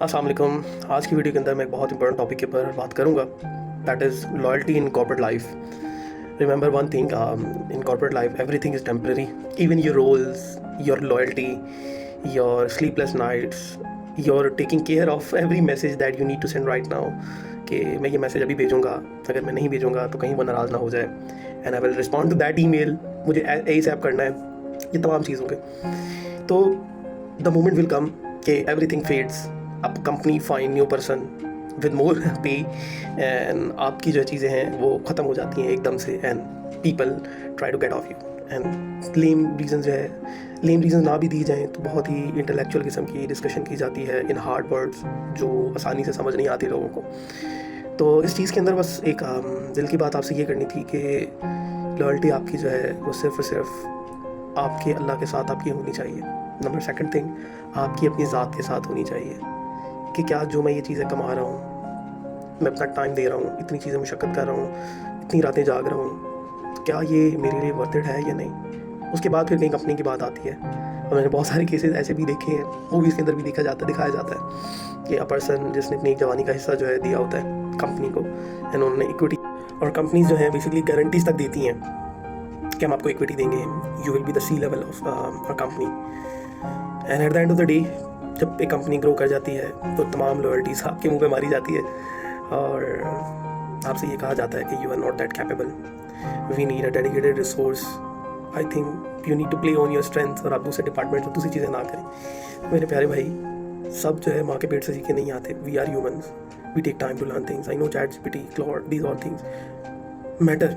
अस्सलाम वालेकुम। आज की वीडियो के अंदर मैं एक बहुत इंपॉर्टेंट टॉपिक के ऊपर बात करूंगा, that is loyalty in corporate life. Remember one thing, in corporate life everything is temporary, even your roles, your loyalty, your sleepless nights, your taking care of every message that you need to send right now, कि मैं ये message अभी भेजूंगा, अगर मैं नहीं भेजूंगा तो कहीं वो नाराज़ ना हो जाए, and I will respond to that email, मुझे एसएप करना है, ये तमाम चीज़ होंगे। तो द मोमेंट विल कम कि एवरीथिंग फेड्स, अब company find new person with more पे, एंड आपकी जो चीज़ें हैं वो ख़त्म हो जाती हैं एकदम से, and people try to get off you, and lame reason जो है, लेम रीज़न ना भी दी जाएँ तो बहुत ही इंटेलेक्चुअल किस्म की डिस्कशन की जाती है इन हार्ड वर्ड्स जो आसानी से समझ नहीं आती लोगों को। तो इस चीज़ के अंदर बस एक दिल की बात आपसे ये करनी थी कि लॉयल्टी आपकी जो है वो सिर्फ़ और सिर्फ आपके अल्लाह के साथ आपकी होनी चाहिए। नंबर सेकंड थिंग, आपकी अपनी ज़ात के साथ होनी चाहिए कि क्या जो मैं ये चीज़ें कमा रहा हूँ, मैं अपना टाइम दे रहा हूँ, इतनी चीज़ें मुशक्क़त कर रहा हूँ, इतनी रातें जाग रहा हूँ, तो क्या ये मेरे लिए वर्थ इट है या नहीं। उसके बाद फिर कहीं कंपनी की बात आती है, और मैंने बहुत सारे केसेस ऐसे भी देखे हैं, मूवीज़ के अंदर भी दिखाया जाता है कि अ पर्सन जिसने अपनी जवानी का हिस्सा जो है दिया होता है कंपनी को, एंड उन्होंने इक्विटी, और कंपनीज जो है बेसिकली गारंटीज तक देती हैं कि हम आपको इक्विटी देंगे, you will be the C level of a company, and at the end of the day जब एक कंपनी ग्रो कर जाती है तो तमाम लॉयल्टीज़ आपके मुंह पे मारी जाती है, और आपसे ये कहा जाता है कि you are not that capable, we need a dedicated resource, I think you need to play on your strength, और आप दूसरे डिपार्टमेंट में दूसरी चीज़ें ना करें। मेरे प्यारे भाई, सब जो है माँ के पेट से सीखे नहीं आते, we are humans, we take time to learn things, I know ChatGPT, Claude, these all things matter,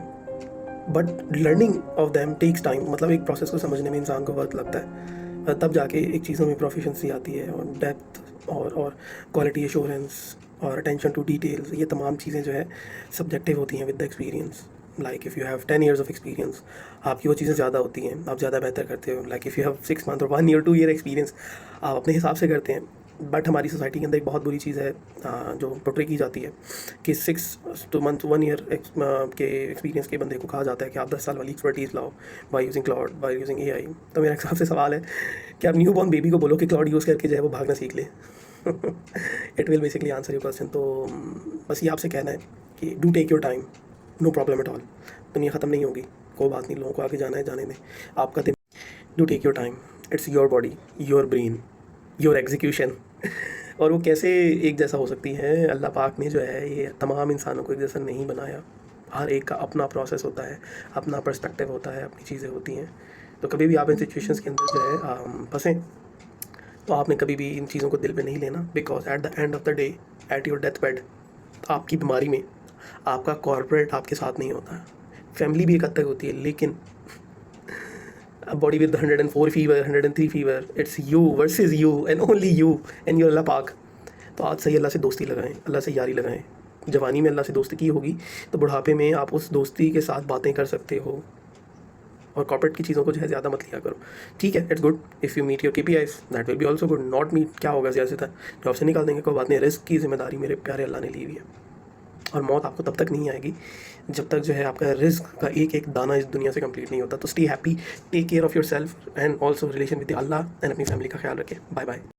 but learning of them takes time. मतलब एक प्रोसेस को समझने में इंसान को वक्त लगता है, तब जाके एक चीज़ों में प्रोफिशेंसी आती है, और डेप्थ और क्वालिटी एश्योरेंस और अटेंशन टू डिटेल्स, ये तमाम चीज़ें जो है सब्जेक्टिव होती हैं with the experience. Like if you have 10 years of experience, आपकी वो चीज़ें ज़्यादा होती हैं, आप ज़्यादा बेहतर करते हो। Like if you have 6 month और 1 year 2 year एक्सपीरियंस, आप अपने हिसाब से करते हैं। बट हमारी सोसाइटी के अंदर एक बहुत बुरी चीज़ है जो पोर्ट्रे की जाती है कि 6 month 1 year के एक्सपीरियंस के बंदे को कहा जाता है कि आप 10 साल वाली एक्सपर्टीज़ लाओ by using cloud, by using AI। तो मेरे हिसाब से सवाल है कि आप न्यू बॉर्न बेबी को बोलो कि क्लाउड यूज़ करके जो है वो भागना सीख ले, it will basically answer your question. तो बस ये आपसे कहना है कि do take your time, no problem at all, दुनिया ख़त्म नहीं होगी, कोई बात नहीं, लोगों को आगे जाना है जाने दें, आपका दिन। Do take your time, it's your body, your brain, your execution. और वो कैसे एक जैसा हो सकती है, अल्लाह पाक ने जो है ये तमाम इंसानों को एक जैसा नहीं बनाया, हर एक का अपना प्रोसेस होता है, अपना पर्सपेक्टिव होता है, अपनी चीज़ें होती हैं। तो कभी भी आप इन सिचुएशंस के अंदर जो है फंसें, तो आपने कभी भी इन चीज़ों को दिल में नहीं लेना, because at the end of the day, at your death bed, आपकी बीमारी में आपका कॉर्पोरेट आपके साथ नहीं होता, फैमिली भी एक हद तक होती है, लेकिन body with 104 fever, 103 fever, it's you versus you and only you and your Allah पाक। तो आज से ही अल्लाह से दोस्ती लगाएं, अल्लाह से यारी लगाएं। जवानी में अल्लाह से दोस्ती की होगी तो बुढ़ापे में आप उस दोस्ती के साथ बातें कर सकते हो, और कॉर्पोरेट की चीज़ों को जो है ज़्यादा मत लिया करो, ठीक है। It's good if you meet your KPIs, that will be also good, not meet क्या होगा, ज़्यादा से ज़्यादा जॉब से निकाल देंगे, कोई बात नहीं, रिस्क की जिम्मेदारी मेरे प्यारे अल्लाह ने ली हुई है, और मौत आपको तब तक नहीं आएगी जब तक जो है आपका रिस्क का एक एक दाना इस दुनिया से कंप्लीट नहीं होता। तो stay happy, take care of yourself and also relation with Allah, एंड अपनी फैमिली का ख्याल रखें। Bye bye.